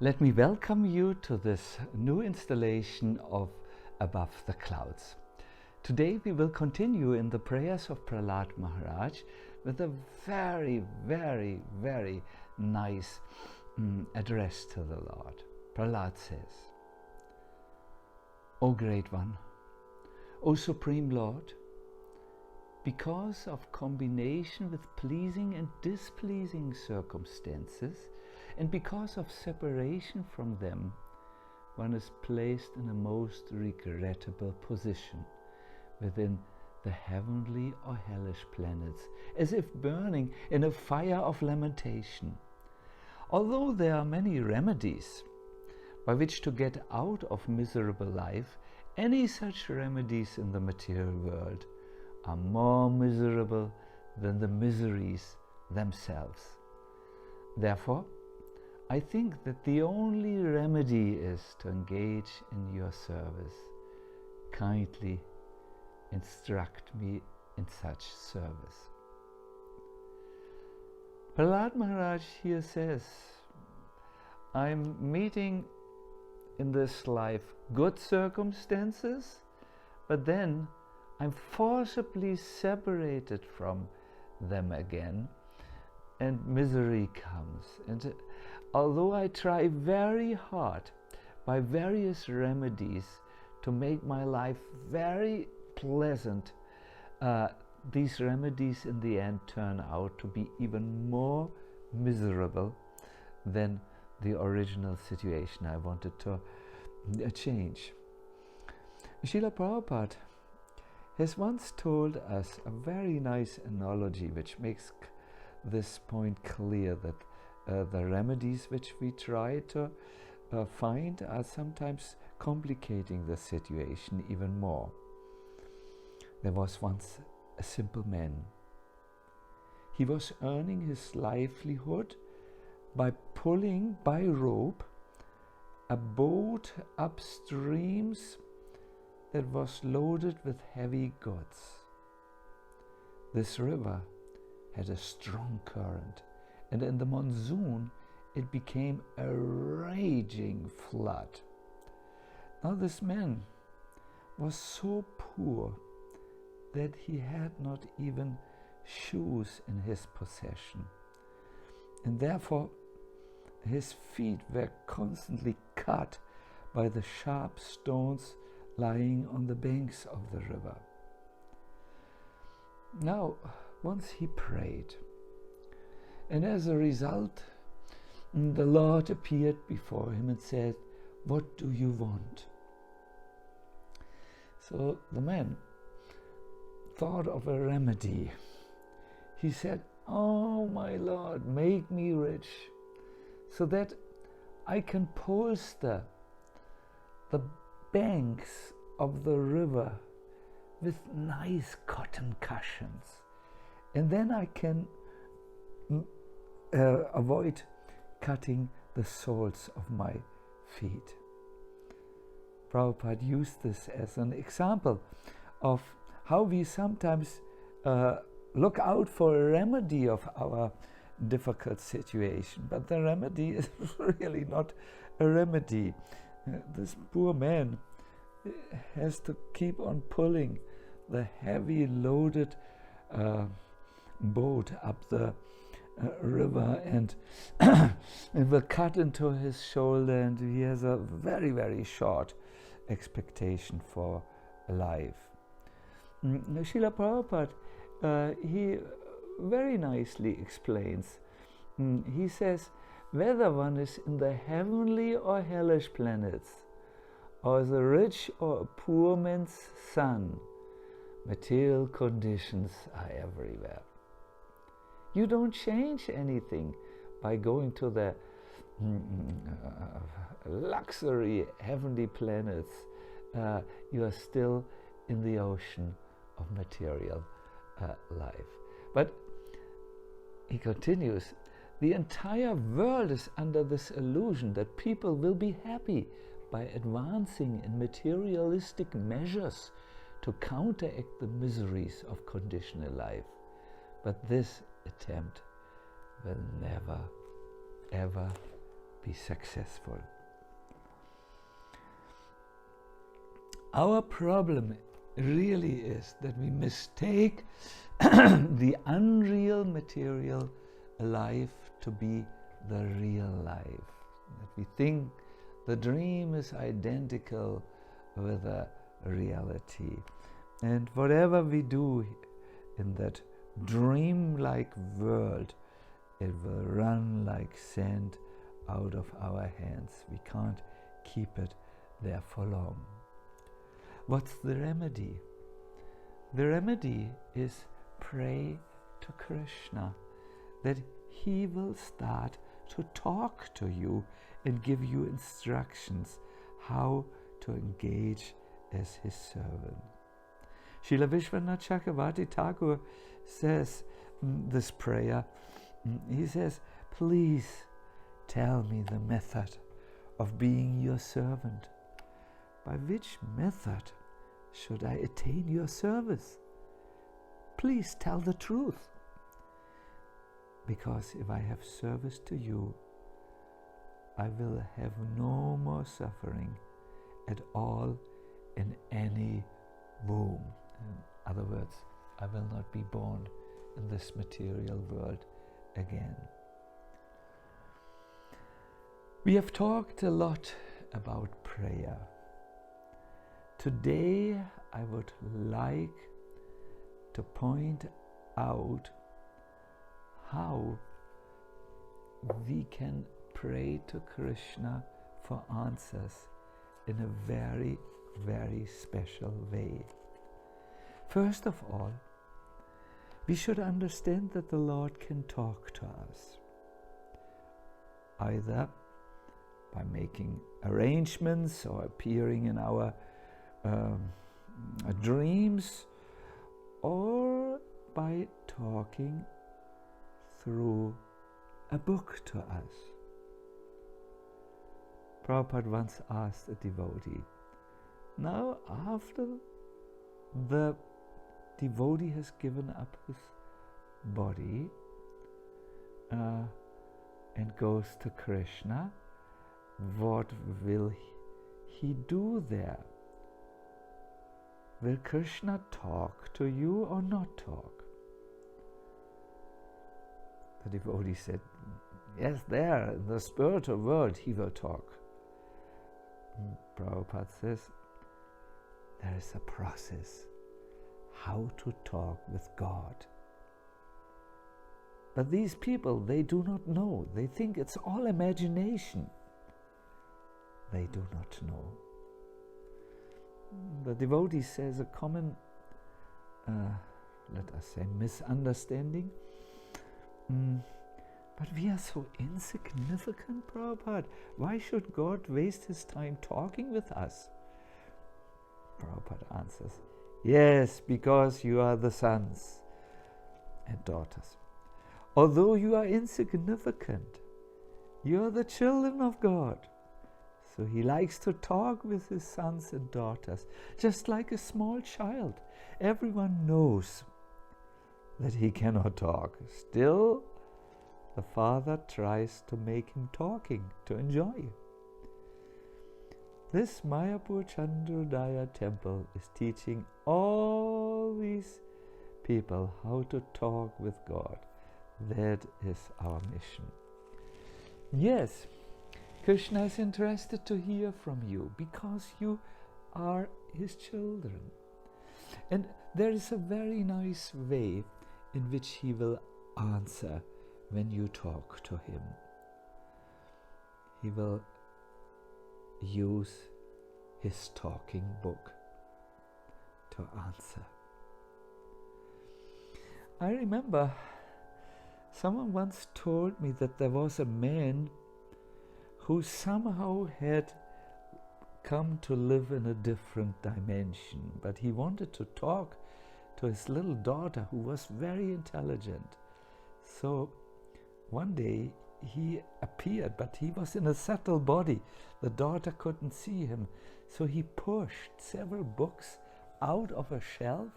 Let me welcome you to this new installation of Above the Clouds. Today we will continue in the prayers of Prahlad Maharaj with a very, very, very nice address to the Lord. Prahlad says, O Great One, O Supreme Lord, because of combination with pleasing and displeasing circumstances, and because of separation from them, one is placed in a most regrettable position within the heavenly or hellish planets, as if burning in a fire of lamentation. Although there are many remedies by which to get out of miserable life, any such remedies in the material world are more miserable than the miseries themselves. Therefore, I think that the only remedy is to engage in your service. Kindly instruct me in such service. Prahlad Maharaj here says, I'm meeting in this life good circumstances, but then I'm forcibly separated from them again, and misery comes. And although I try very hard by various remedies to make my life very pleasant, these remedies in the end turn out to be even more miserable than the original situation I wanted to change. Srila Prabhupada has once told us a very nice analogy which makes this point clear, that the remedies which we try to find are sometimes complicating the situation even more. There was once a simple man. He was earning his livelihood by pulling by rope a boat upstreams that was loaded with heavy goods. This river had a strong current, and in the monsoon it became a raging flood. Now this man was so poor that he had not even shoes in his possession, and therefore his feet were constantly cut by the sharp stones lying on the banks of the river. Now, once he prayed, and as a result, the Lord appeared before him and said, "What do you want?" So the man thought of a remedy. He said, "Oh, my Lord, make me rich so that I can polster the banks of the river with nice cotton cushions, and then I can avoid cutting the soles of my feet." Prabhupada used this as an example of how we sometimes look out for a remedy of our difficult situation, but the remedy is really not a remedy. This poor man has to keep on pulling the heavy loaded boat up the river, and it will cut into his shoulder, and he has a very, very short expectation for life. Srila Prabhupada, he very nicely explains. He says, whether one is in the heavenly or hellish planets, or the rich or a poor man's son, material conditions are everywhere. You don't change anything by going to the luxury heavenly planets. You are still in the ocean of material life. But he continues, the entire world is under this illusion that people will be happy by advancing in materialistic measures to counteract the miseries of conditional life. But this attempt will never, ever be successful. Our problem really is that we mistake the unreal material life to be the real life. That we think the dream is identical with the reality. And whatever we do in that dream-like world, it will run like sand out of our hands. We can't keep it there for long. What's the remedy? The remedy is pray to Krishna, that he will start to talk to you and give you instructions how to engage as his servant. Srila Vishwanath Chakravarti Thakur says this prayer. He says, please tell me the method of being your servant. By which method should I attain your service? Please tell the truth. Because if I have service to you, I will have no more suffering at all in any womb. In other words, I will not be born in this material world again. We have talked a lot about prayer. Today I would like to point out how we can pray to Krishna for answers in a very, very special way. First of all, we should understand that the Lord can talk to us, either by making arrangements or appearing in our dreams, or by talking through a book to us. Prabhupada once asked a devotee, now after the devotee has given up his body and goes to Krishna, what will he do there? Will Krishna talk to you or not talk? The devotee said, yes, there in the spiritual world he will talk. And Prabhupada says, there is a process how to talk with God. But these people, they do not know. They think it's all imagination. They do not know. The devotee says a common, let us say, misunderstanding. But we are so insignificant, Prabhupada. Why should God waste his time talking with us? Prabhupada answers, yes, because you are the sons and daughters. Although you are insignificant, you are the children of God. So he likes to talk with his sons and daughters, just like a small child. Everyone knows that he cannot talk. Still, the father tries to make him talking, to enjoy. This Mayapur Chandrodaya temple is teaching all these people how to talk with God. That is our mission. Yes, Krishna is interested to hear from you because you are his children. And there is a very nice way in which he will answer when you talk to him. He will use his talking book to answer. I remember someone once told me that there was a man who somehow had come to live in a different dimension, but he wanted to talk to his little daughter who was very intelligent. So one day he appeared, but he was in a subtle body. The daughter couldn't see him. So he pushed several books out of a shelf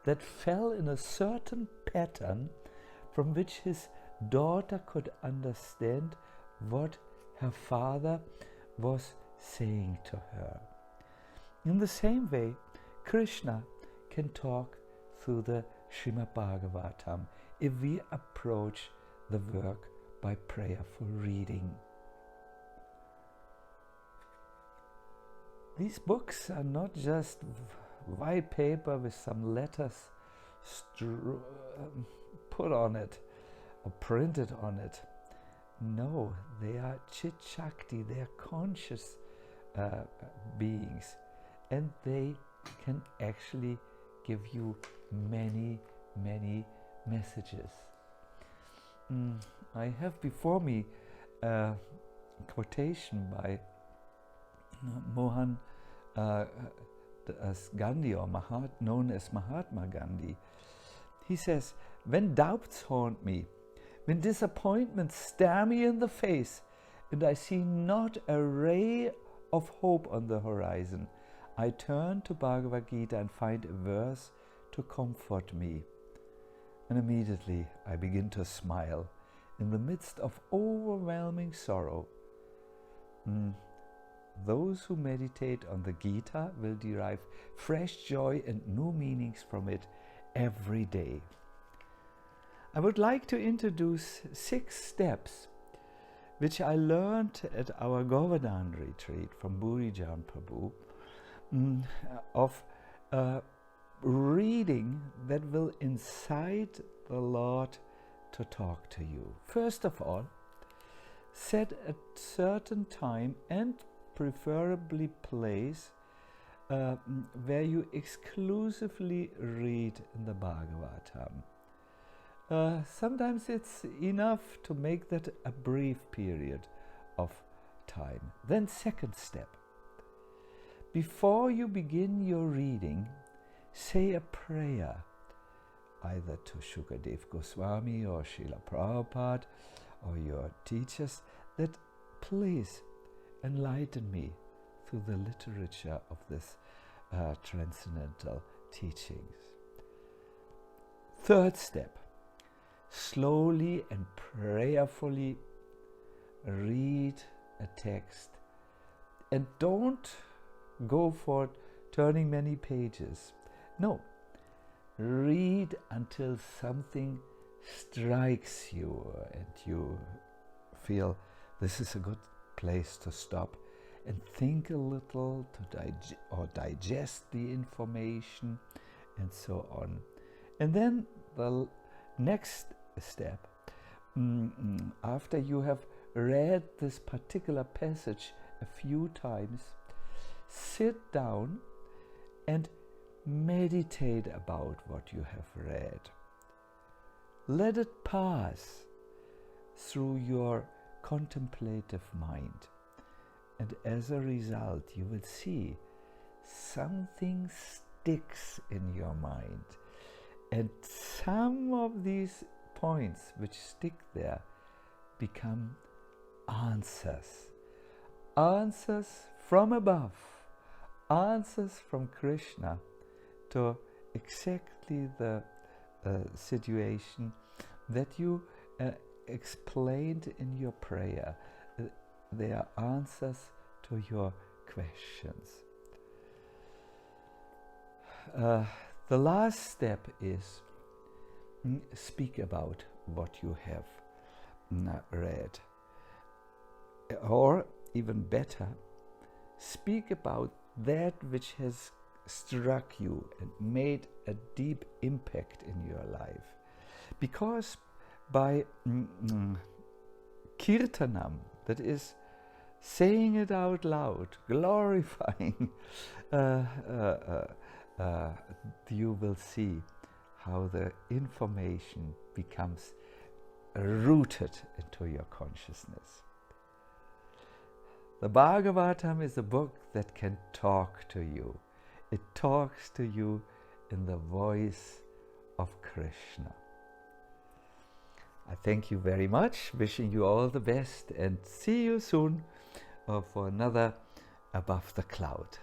that fell in a certain pattern from which his daughter could understand what her father was saying to her. In the same way, Krishna can talk through the Srimad Bhagavatam if we approach the work by prayerful reading. These books are not just white paper with some letters put on it or printed on it. No, they are chit-shakti, they are conscious beings, and they can actually give you many, many messages. I have before me a quotation by Mohan Gandhi, or known as Mahatma Gandhi. He says, "When doubts haunt me, when disappointments stare me in the face, and I see not a ray of hope on the horizon, I turn to Bhagavad Gita and find a verse to comfort me. And immediately I begin to smile in the midst of overwhelming sorrow. Those who meditate on the Gita will derive fresh joy and new meanings from it every day." I would like to introduce 6 steps which I learned at our Govardhan retreat from Burijan Prabhu, of reading that will incite the Lord to talk to you. First of all, set a certain time and preferably place where you exclusively read in the Bhagavatam. Sometimes it's enough to make that a brief period of time. Then second step, before you begin your reading, say a prayer, either to Shukadev Goswami or Srila Prabhupada or your teachers, that please enlighten me through the literature of this transcendental teachings. Third step, slowly and prayerfully read a text, and don't go for turning many pages. No, read until something strikes you and you feel this is a good place to stop and think a little to digest the information and so on. And then the next step, after you have read this particular passage a few times, sit down and meditate about what you have read. Let it pass through your contemplative mind, and as a result you will see something sticks in your mind, and some of these points which stick there become answers from above, answers from Krishna to exactly the situation that you explained in your prayer. They are answers to your questions. The last step is speak about what you have read. Or even better, speak about that which has struck you and made a deep impact in your life. Because by kirtanam, that is saying it out loud, glorifying, you will see how the information becomes rooted into your consciousness. The Bhagavatam is a book that can talk to you. It talks to you in the voice of Krishna. I thank you very much, wishing you all the best, and see you soon for another Above the Cloud.